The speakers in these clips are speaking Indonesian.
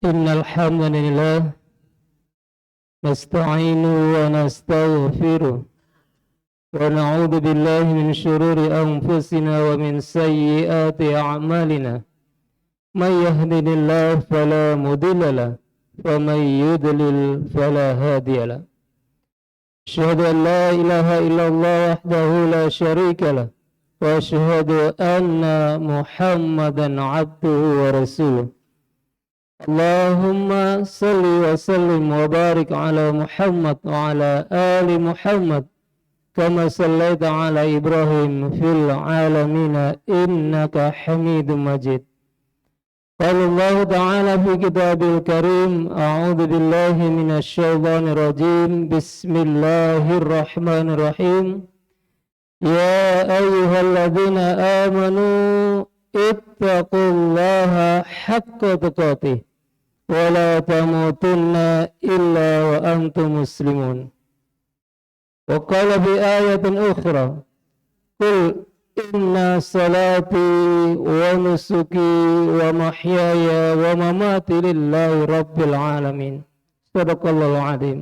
إن الحمد لله نستعين ونستغفره ونعوذ بالله من شرور أنفسنا ومن سيئات أعمالنا من يهد الله فلا مضل له ومن يضلل فلا هادي له أشهد أن لا إله إلا الله وحده لا شريك له وأشهد أن محمدا عبده ورسوله اللهم صل وسلم وبارك على محمد وعلى آل محمد كما صليت على إبراهيم في العالمين إنك حميد مجيد. قال الله تعالى في كتابه الكريم أعوذ بالله من الشيطان الرجيم بسم الله الرحمن الرحيم يا أيها الذين آمنوا اتقوا الله حق تقاته ولا تموتن إلا وأنتم مسلمون. وقال في آية أخرى قل إن صلاتي ونسكي ومحياي ومماتي لله رب العالمين. صدق الله العظيم.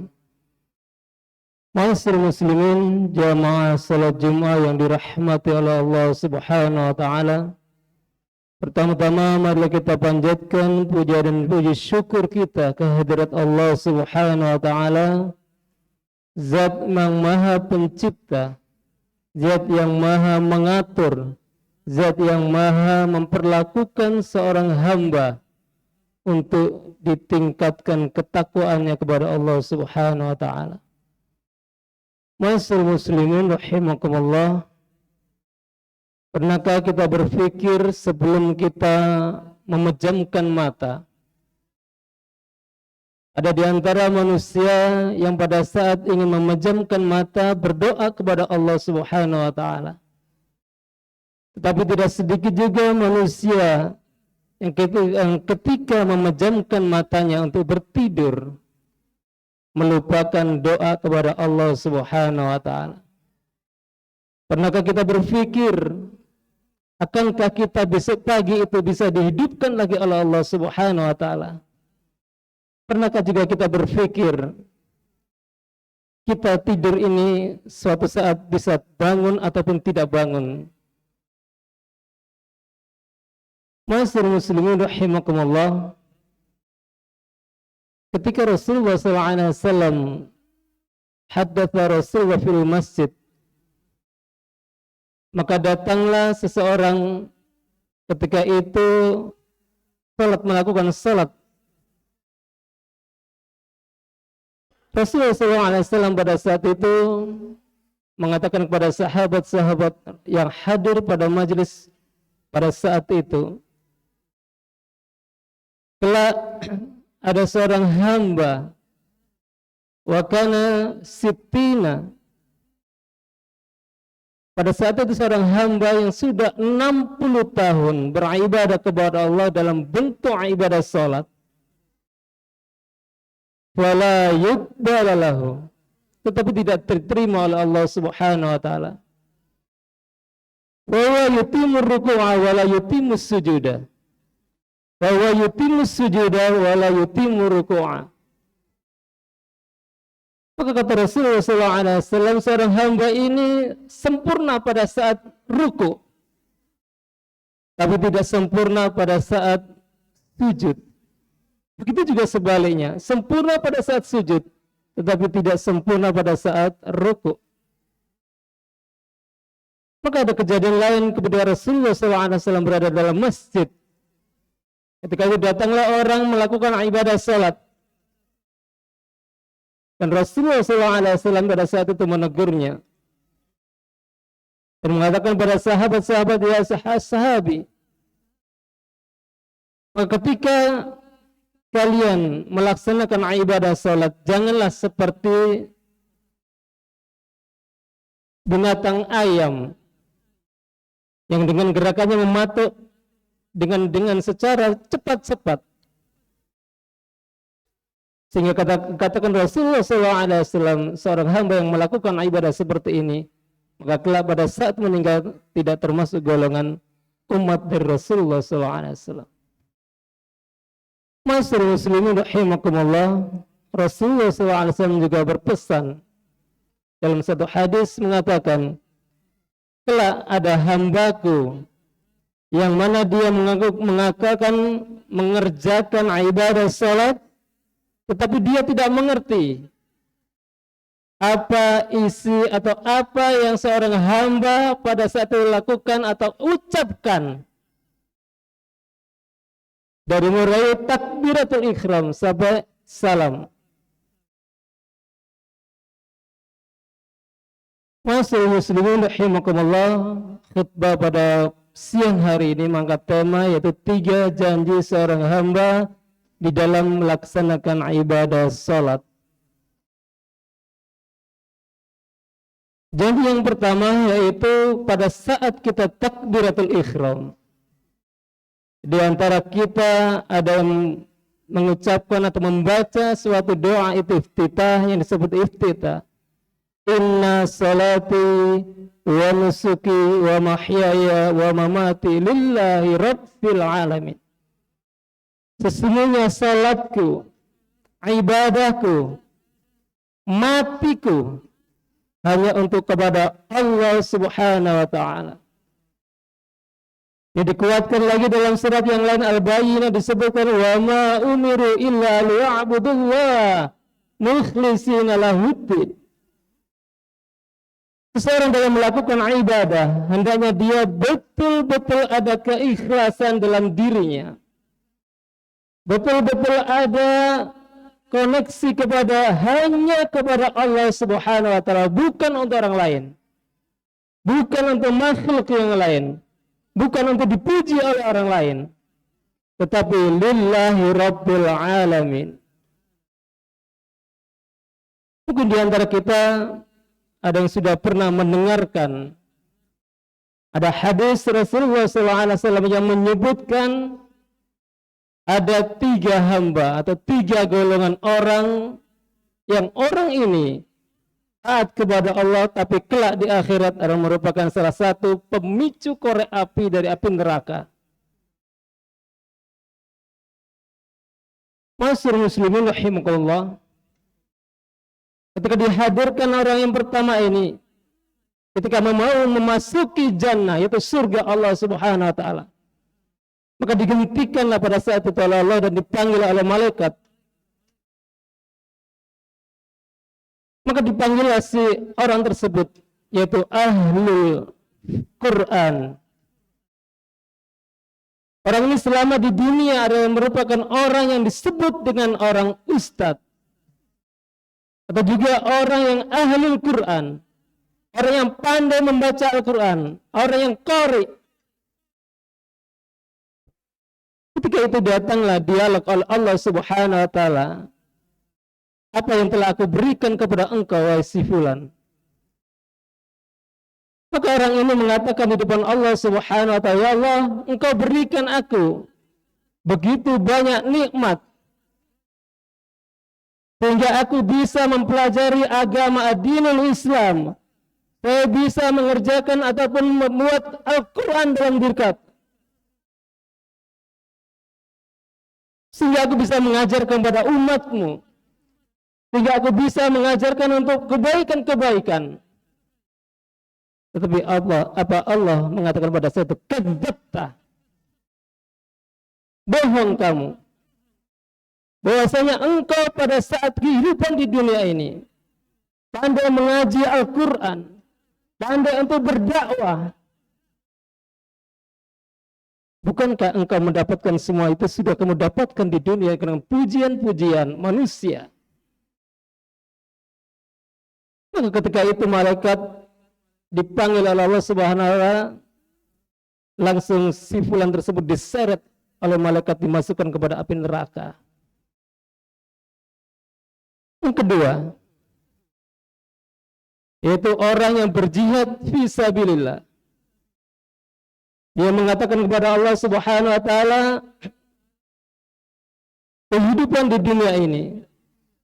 Ma'asyiral muslimin, jamaah salat Jumat yang dirahmati oleh Allah Subhanahu wa taala. Pertama-tama marilah kita panjatkan puja dan puji syukur kita kehadirat Allah Subhanahu wa taala, Zat yang Maha Pencipta, Zat yang Maha Mengatur, Zat yang Maha memperlakukan seorang hamba untuk ditingkatkan ketakwaannya kepada Allah Subhanahu wa taala. Ma'asyiral muslimin rahimakumullah, pernahkah kita berpikir sebelum kita memejamkan mata? Ada di antara manusia yang pada saat ingin memejamkan mata berdoa kepada Allah Subhanahu wa taala. Tetapi tidak sedikit juga manusia yang ketika memejamkan matanya untuk bertidur melupakan doa kepada Allah Subhanahu wa taala. Pernahkah kita berpikir akankah kita besok pagi itu bisa dihidupkan lagi oleh Allah Subhanahu wa taala? Pernahkah juga kita berpikir kita tidur ini suatu saat bisa bangun ataupun tidak bangun? Ma'asyiral muslimin rahimakumullah, ketika Rasulullah SAW haddatsa Rasulullah fil masjid, maka datanglah seseorang ketika itu melakukan salat. Rasulullah SAW pada saat itu mengatakan kepada sahabat-sahabat yang hadir pada majelis pada saat itu, kelak ada seorang hamba wa kana sittina. Pada saat itu seorang hamba yang sudah 60 tahun beribadah kepada Allah dalam bentuk ibadah salat. Wala yuqbal lahu, tetapi tidak diterima oleh Allah Subhanahu wa taala. Wa huwa yutimmu ruku'a wa la yutimmu sujuda. Wa huwa yutimmu sujuda wa la yutimmu ruku'a. Maka kata Rasulullah SAW, seorang hamba ini sempurna pada saat ruku, tapi tidak sempurna pada saat sujud. Begitu juga sebaliknya, sempurna pada saat sujud, tetapi tidak sempurna pada saat ruku. Maka ada kejadian lain ketika Rasulullah SAW berada dalam masjid. Ketika itu datanglah orang melakukan ibadah salat. Dan Rasulullah SAW pada saat itu menegurnya dan mengatakan pada sahabat-sahabat, ya sahabi, ketika kalian melaksanakan ibadah salat, janganlah seperti binatang ayam yang dengan gerakannya mematuk dengan secara cepat-cepat. Sehingga katakan Rasulullah SAW, seorang hamba yang melakukan ibadah seperti ini, maka kelak pada saat meninggal tidak termasuk golongan umat dari Rasulullah SAW. Masyaallah muslimin rahimakumullah, Rasulullah SAW juga berpesan dalam satu hadis mengatakan, kelak ada hambaku yang mana dia mengakalkan mengerjakan ibadah salat, tetapi dia tidak mengerti apa isi atau apa yang seorang hamba pada saat itu lakukan atau ucapkan, dari mulai takbiratul ihram sampai salam. Masyaallah muslimin rahimakumullah, khutbah pada siang hari ini mengangkat tema yaitu 3 janji seorang hamba di dalam melaksanakan ibadah salat. Janji yang pertama yaitu pada saat kita takbiratul ihram, di antara kita ada yang mengucapkan atau membaca suatu doa itu iftitah yang disebut iftitah. Inna salati wa nusuki wa mahyaya wa mamati lillahi rabbil alamin. Sesungguhnya salatku, ibadahku, matiku hanya untuk kepada Allah Subhanahu wa ta'ala. Ini dikuatkan lagi dalam surat yang lain Al-Bayyinah disebutkan wa ma umiru illa liya'budullah mukhlishina lahuddin. Seseorang dalam melakukan ibadah hendaknya dia betul-betul ada keikhlasan dalam dirinya, betul-betul ada koneksi hanya kepada Allah Subhanahu wa ta'ala, bukan untuk orang lain, bukan untuk makhluk yang lain, bukan untuk dipuji oleh orang lain, tetapi lillahi rabbil alamin. Mungkin di antara kita ada yang sudah pernah mendengarkan ada hadis Rasulullah SAW yang menyebutkan ada 3 hamba atau 3 golongan orang yang orang ini taat kepada Allah, tapi kelak di akhirat adalah merupakan salah satu pemicu korek api dari api neraka. Masyaallah muslimin rahimakumullah, ketika dihadirkan orang yang pertama ini, ketika mau memasuki jannah yaitu surga Allah Subhanahu wa ta'ala, maka digentikanlah pada saat itu oleh Allah dan dipanggil oleh malaikat. Maka dipanggillah si orang tersebut yaitu ahlul Quran. Orang ini selama di dunia adalah merupakan orang yang disebut dengan orang ustadz, atau juga orang yang ahlul Quran, orang yang pandai membaca Al-Quran, orang yang qari. Ketika itu datanglah dialog oleh Allah Subhanahu wa ta'ala, apa yang telah aku berikan kepada engkau wahai si fulan. Maka orang ini mengatakan di depan Allah Subhanahu wa ta'ala, ya Allah, engkau berikan aku begitu banyak nikmat sehingga aku bisa mempelajari agama dinul Islam, saya bisa mengerjakan ataupun membuat Al-Quran dalam diri aku, sehingga aku bisa mengajarkan kepada umatmu, sehingga aku bisa mengajarkan untuk kebaikan-kebaikan. Tetapi Allah mengatakan pada saya itu, kadzabta, bohong kamu, bahwasanya engkau pada saat kehidupan di dunia ini pandai mengaji Al-Quran, pandai untuk berdakwah. Bukankah engkau mendapatkan semua itu sudah kamu dapatkan di dunia dengan pujian-pujian manusia? Maka ketika itu malaikat dipanggil oleh Allah Subhanahu wa ta'ala, langsung si fulan tersebut diseret oleh malaikat, dimasukkan kepada api neraka. Yang kedua, yaitu orang yang berjihad fisabilillah. Dia mengatakan kepada Allah Subhanahu wa ta'ala, kehidupan di dunia ini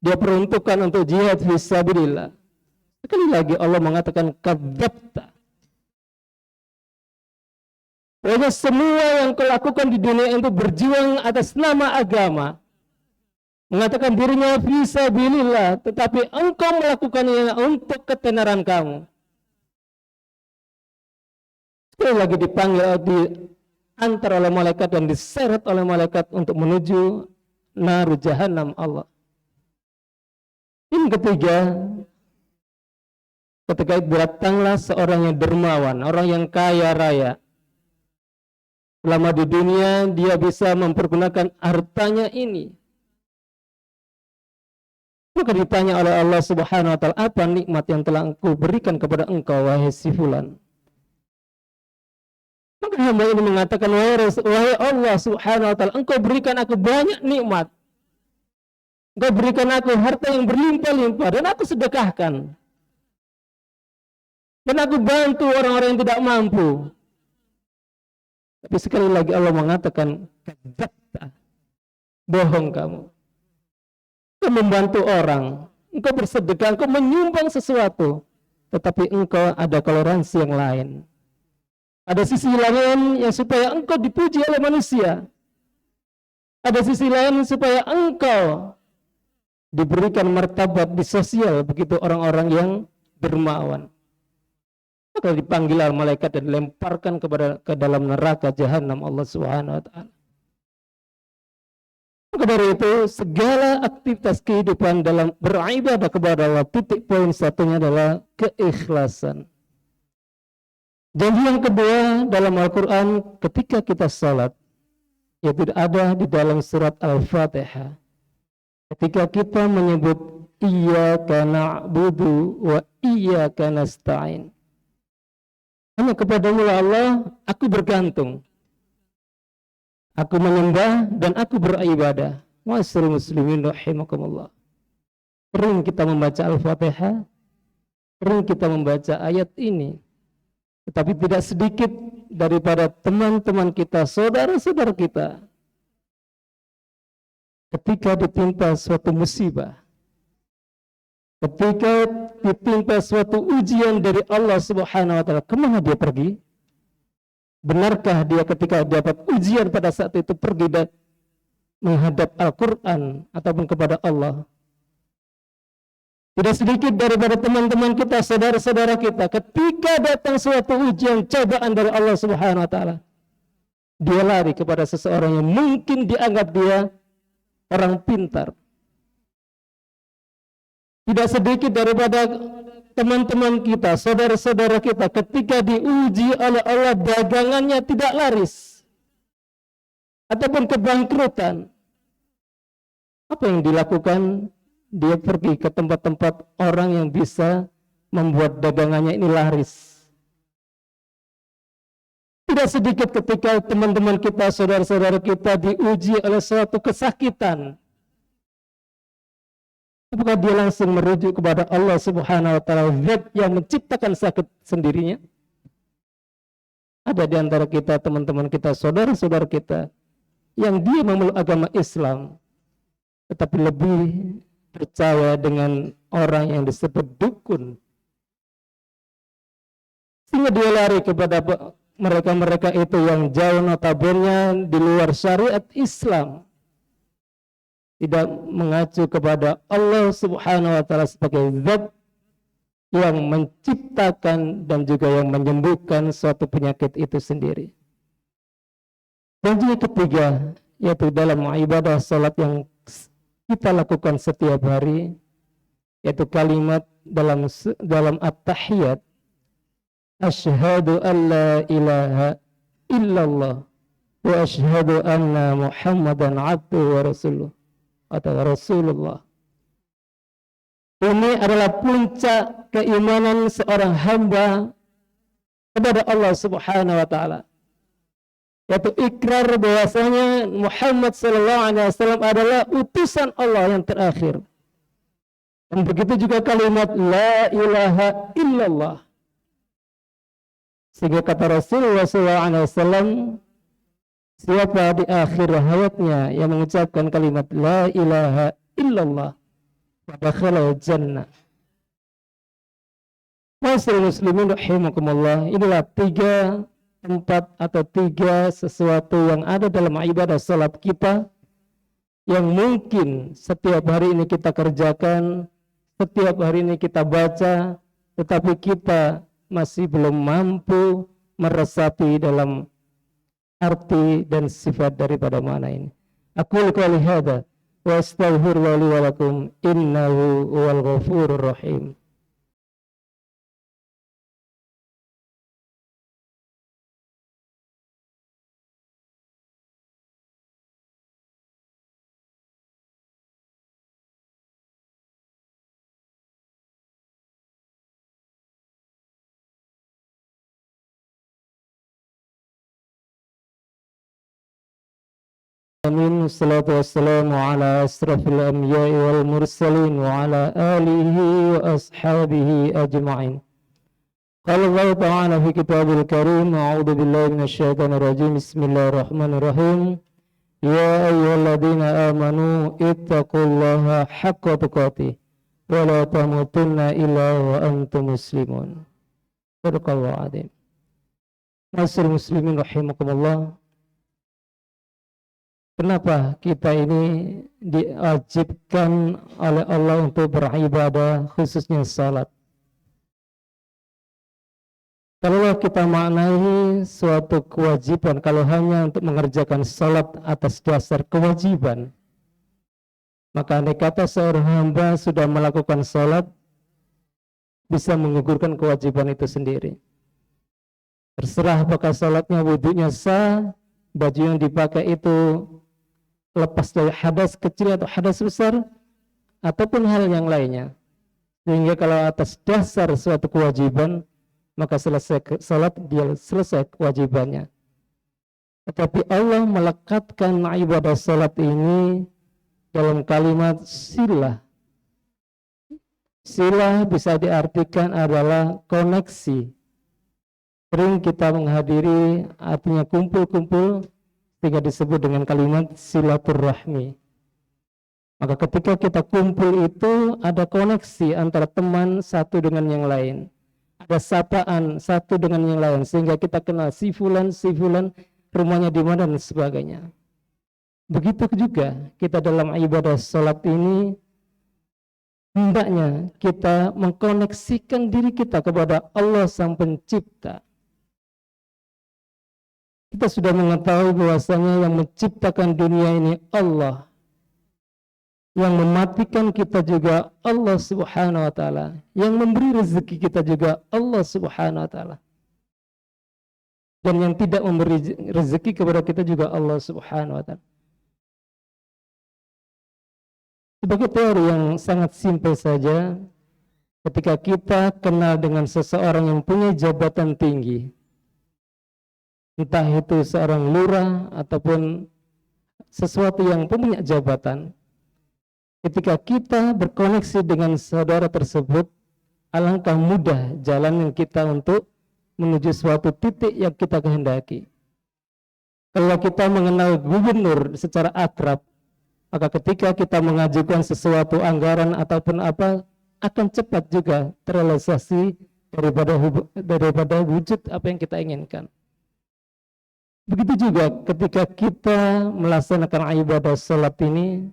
dia peruntukkan untuk jihad fisabilillah. Sekali lagi Allah mengatakan kadzabta. Pokoknya semua yang kau lakukan di dunia itu berjuang atas nama agama, mengatakan dirinya fisabilillah, tetapi engkau melakukannya untuk ketenaran kamu. Sekali lagi dipanggil, diantar oleh malaikat dan diseret oleh malaikat untuk menuju naru jahannam Allah. Yang ketiga, ketika datanglah seorang yang dermawan, orang yang kaya raya. Selama di dunia dia bisa mempergunakan hartanya ini. Maka ditanya oleh Allah Subhanahu wa taala, apa nikmat yang telah engkau berikan kepada engkau, wahai si fulan? Maka hamba ini mengatakan, wahai Allah Subhanahu wa taala, engkau berikan aku banyak nikmat. Engkau berikan aku harta yang berlimpah-limpah dan aku sedekahkan. Dan aku bantu orang-orang yang tidak mampu. Tapi sekali lagi Allah mengatakan, kadzabta, bohong kamu. Engkau membantu orang, engkau bersedekah, engkau menyumbang sesuatu, tetapi engkau ada toleransi yang lain. Ada sisi lain yang supaya engkau dipuji oleh manusia. Ada sisi lain supaya engkau diberikan martabat di sosial begitu orang-orang yang dermawan. Maka dipanggil malaikat dan dilemparkan ke dalam neraka jahanam Allah Subhanahu wa taala. Maka dari itu segala aktivitas kehidupan dalam beribadah kepada Allah, titik poin satunya adalah keikhlasan. Janji yang kedua dalam Al-Quran ketika kita salat, yaitu ada di dalam surat Al-Fatihah. Ketika kita menyebut iyyaka na'budu wa iyyaka nasta'in. Hanya kepadamu Allah aku bergantung. Aku menyembah dan aku beribadah. Ma'asyiral muslimin rahimakumullah. Sering kita membaca Al-Fatihah, sering kita membaca ayat ini. Tetapi tidak sedikit daripada teman-teman kita, saudara-saudara kita, ketika ditimpa suatu musibah, ketika ditimpa suatu ujian dari Allah Subhanahu wa taala, kemana dia pergi? Benarkah dia ketika dapat ujian pada saat itu pergi dan menghadap Al-Quran ataupun kepada Allah? Tidak sedikit daripada teman-teman kita, saudara-saudara kita, ketika datang suatu ujian, cobaan dari Allah Subhanahu wa taala, dia lari kepada seseorang yang mungkin dianggap dia orang pintar. Tidak sedikit daripada teman-teman kita, saudara-saudara kita, ketika diuji oleh Allah dagangannya tidak laris ataupun kebangkrutan, apa yang dilakukan? Dia pergi ke tempat-tempat orang yang bisa membuat dagangannya ini laris. Tidak sedikit ketika teman-teman kita, saudara-saudara kita diuji oleh suatu kesakitan, apakah dia langsung merujuk kepada Allah Subhanahu wa taala, zat yang menciptakan sakit sendirinya? Ada di antara kita, teman-teman kita, saudara-saudara kita, yang dia memeluk agama Islam, tetapi lebih percaya dengan orang yang disebut dukun, sehingga dia lari kepada mereka-mereka itu yang jauh notabene di luar syariat Islam, tidak mengacu kepada Allah Subhanahu wa taala sebagai zat yang menciptakan dan juga yang menyembuhkan suatu penyakit itu sendiri. Dan juga ketiga, yaitu dalam ibadah salat yang kita lakukan setiap hari, yaitu kalimat dalam at-tahiyat, asyhadu an la ilaha illallah wa asyhadu anna muhammadan abduhu wa rasuluh atau rasulullah. Ini adalah puncak keimanan seorang hamba kepada Allah Subhanahu wa taala, yaitu ikrar bahwasanya Muhammad sallallahu alaihi wasallam adalah utusan Allah yang terakhir. Dan begitu juga kalimat la ilaha illallah. Sehingga kata Rasulullah sallallahu alaihi wasallam, siapa di akhir hayatnya yang mengucapkan kalimat la ilaha illallah, dakhala jannah. Ma'asyiral muslimin rahimakumullah, inilah tiga tempat atau tiga sesuatu yang ada dalam ibadah salat kita yang mungkin setiap hari ini kita kerjakan, setiap hari ini kita baca, tetapi kita masih belum mampu meresapi dalam arti dan sifat daripada makna ini. Aqulu qouli hadza wa astaghfirullaha li wa lakum innahu huwal ghafurur rahim. Amin. Salatu wassalamu ala asrafil anbiya'i wal mursalin wa ala alihi wa ashabihi ajma'in. Qala Allah ta'ala fi kitabil karim, a'udzu billahi minasyaitonir rajim. Bismillahirrahmanirrahim. Ya ayyuhalladzina amanu ittaqullaha haqqa tuqatih wa la tamutunna illa wa antum muslimun. Sadaqallahu adzim. Ma'asyiral muslimin rahimakumullah. Kenapa kita ini diwajibkan oleh Allah untuk beribadah, khususnya salat? Kalau kita maknai suatu kewajiban, kalau hanya untuk mengerjakan salat atas dasar kewajiban, maka andai kata seorang hamba sudah melakukan salat, bisa menggugurkan kewajiban itu sendiri. Terserah apakah salatnya wudunya sah, baju yang dipakai itu lepas dari hadas kecil atau hadas besar, ataupun hal yang lainnya. Sehingga kalau atas dasar suatu kewajiban, maka selesai salat, dia selesai kewajibannya. Tetapi Allah melekatkan ibadah salat ini dalam kalimat silah. Silah bisa diartikan adalah koneksi. Sering kita menghadiri, artinya kumpul-kumpul, sehingga disebut dengan kalimat silaturahmi. Maka ketika kita kumpul itu ada koneksi antara teman satu dengan yang lain, ada sapaan satu dengan yang lain, sehingga kita kenal si fulan, rumahnya di mana dan sebagainya. Begitu juga kita dalam ibadah salat ini, hendaknya kita mengkoneksikan diri kita kepada Allah Sang Pencipta. Kita sudah mengetahui bahwasanya yang menciptakan dunia ini Allah, yang mematikan kita juga Allah Subhanahu wa taala, yang memberi rezeki kita juga Allah Subhanahu wa taala, dan yang tidak memberi rezeki kepada kita juga Allah Subhanahu wa taala. Sebagai teori yang sangat simpel saja, ketika kita kenal dengan seseorang yang punya jabatan tinggi, entah itu seorang lurah ataupun sesuatu yang punya jabatan, ketika kita berkoneksi dengan saudara tersebut, alangkah mudah jalan kita untuk menuju suatu titik yang kita kehendaki. Kalau kita mengenal gubernur secara akrab, maka ketika kita mengajukan sesuatu anggaran ataupun apa, akan cepat juga terrealisasi daripada wujud apa yang kita inginkan. Begitu juga ketika kita melaksanakan ibadah salat ini,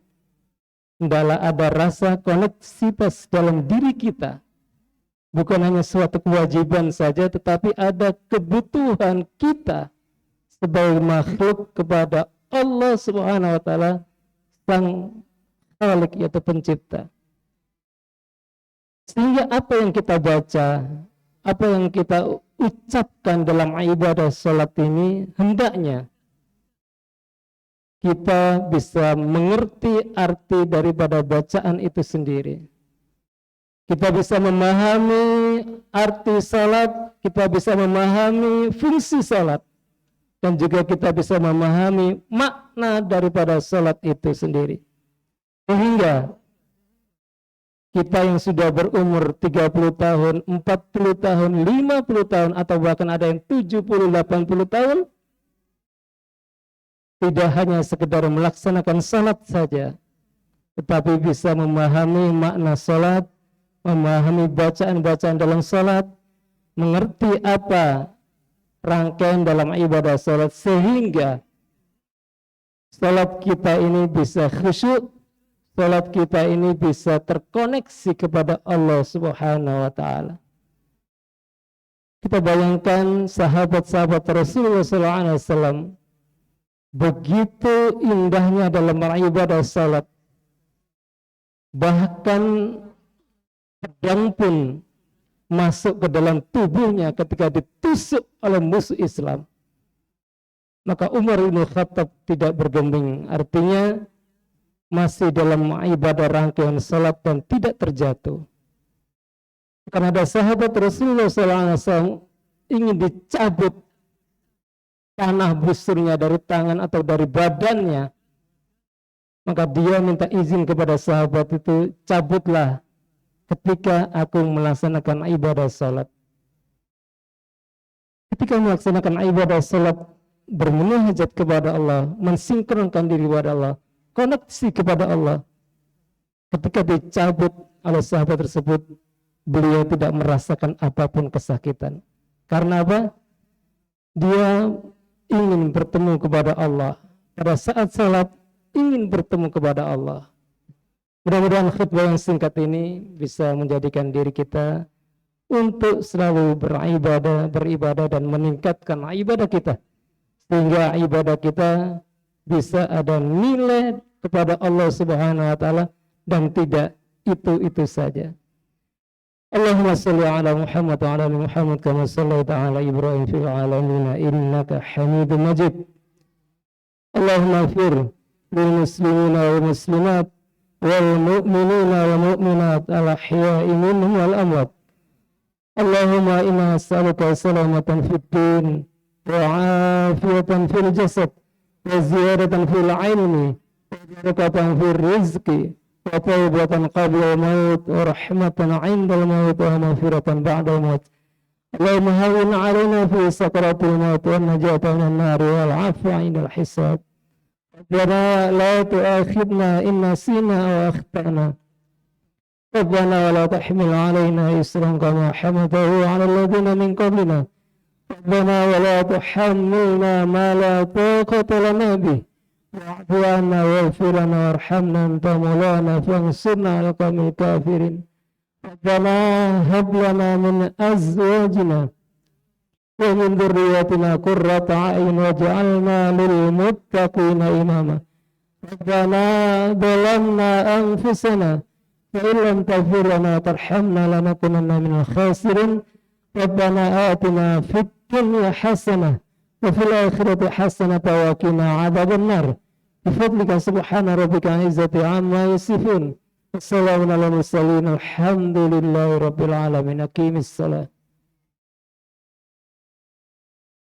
hendaklah ada rasa koneksitas dalam diri kita. Bukan hanya suatu kewajiban saja, tetapi ada kebutuhan kita sebagai makhluk kepada Allah Subhanahu wa taala, Sang Khalik, yaitu pencipta. Sehingga apa yang kita baca, apa yang kita ucapkan dalam ibadah salat ini, hendaknya kita bisa mengerti arti daripada bacaan itu sendiri. Kita bisa memahami arti salat, kita bisa memahami fungsi salat, dan juga kita bisa memahami makna daripada salat itu sendiri. Sehingga kita yang sudah berumur 30 tahun, 40 tahun, 50 tahun, atau bahkan ada yang 70, 80 tahun, tidak hanya sekedar melaksanakan salat saja, tetapi bisa memahami makna salat, memahami bacaan-bacaan dalam salat, mengerti apa rangkaian dalam ibadah salat, sehingga salat kita ini bisa khusyuk, salat kita ini bisa terkoneksi kepada Allah Subhanahu wa taala. Kita bayangkan sahabat-sahabat Rasulullah SAW, begitu indahnya dalam beribadah salat. Bahkan pedang pun masuk ke dalam tubuhnya ketika ditusuk oleh musuh Islam. Maka Umar bin Khattab tidak bergeming, artinya masih dalam ibadah rangkaian salat dan tidak terjatuh. Karena ada sahabat Rasulullah SAW ingin dicabut panah busurnya dari tangan atau dari badannya, maka dia minta izin kepada sahabat itu, cabutlah ketika aku melaksanakan ibadah salat. Ketika melaksanakan ibadah salat, bermunajat kepada Allah, mensinkronkan diri kepada Allah, koneksi kepada Allah. Ketika dicabut oleh sahabat tersebut, beliau tidak merasakan apapun kesakitan. Karena apa? Dia ingin bertemu kepada Allah. Pada saat salat ingin bertemu kepada Allah. Mudah-mudahan khutbah yang singkat ini bisa menjadikan diri kita untuk selalu beribadah dan meningkatkan ibadah kita, sehingga ibadah kita bisa ada nilai kepada Allah Subhanahu wa taala dan tidak itu saja. Allahumma shalli ala Muhammad wa ala ali Muhammad kama shallaita ala Ibrahim fil alamin innaka Hamidum Majid. Allahumma ighfir lil muslimina wal muslimat wal mu'minina wal mu'minat al ahya'i minhum wal amwat. Allahumma inna nas'aluka salamatan fid din wa 'afiyatan fil jasad wa ziyadatan fil 'ilmi wa barakatan fil rizqi wa taubatan qabla al-maut wa rahmatan 'inda al-maut wa maghfiratan ba'da al-maut. Allahumma hawwin 'alaina fi sakaratil maut wa najatan minan nar wal 'afwa 'inda al-hisab. Rabbana la tu'akhidna in nasina aw akhtana. Rabbana wa la tahmil 'alaina isran kama hamaltahu 'ala alladhina min qablina. Rabbana wa la tuhammilna ma la taqata lana bih. Wa'fu 'anna waghfir lana warhamna anta maulana fansurna 'alal qawmil kafirin. Rabbana hab lana min azwajina wa min dhurriyyatina qurrata a'yun waj'alna lil muttaqina imama. Rabbana zalamna anfusana fa in lam taghfir lana tarhamna lanakunanna minal khasirin. Rabbana atina fid dunya hasanah wa fil akhirati hasanah wa qina adzaban nar. Bifadlika subhana rabbika izzati amma yasifun. Wassalamu ala mursalin alhamdulillahi rabbil alamin. Aqimis salat.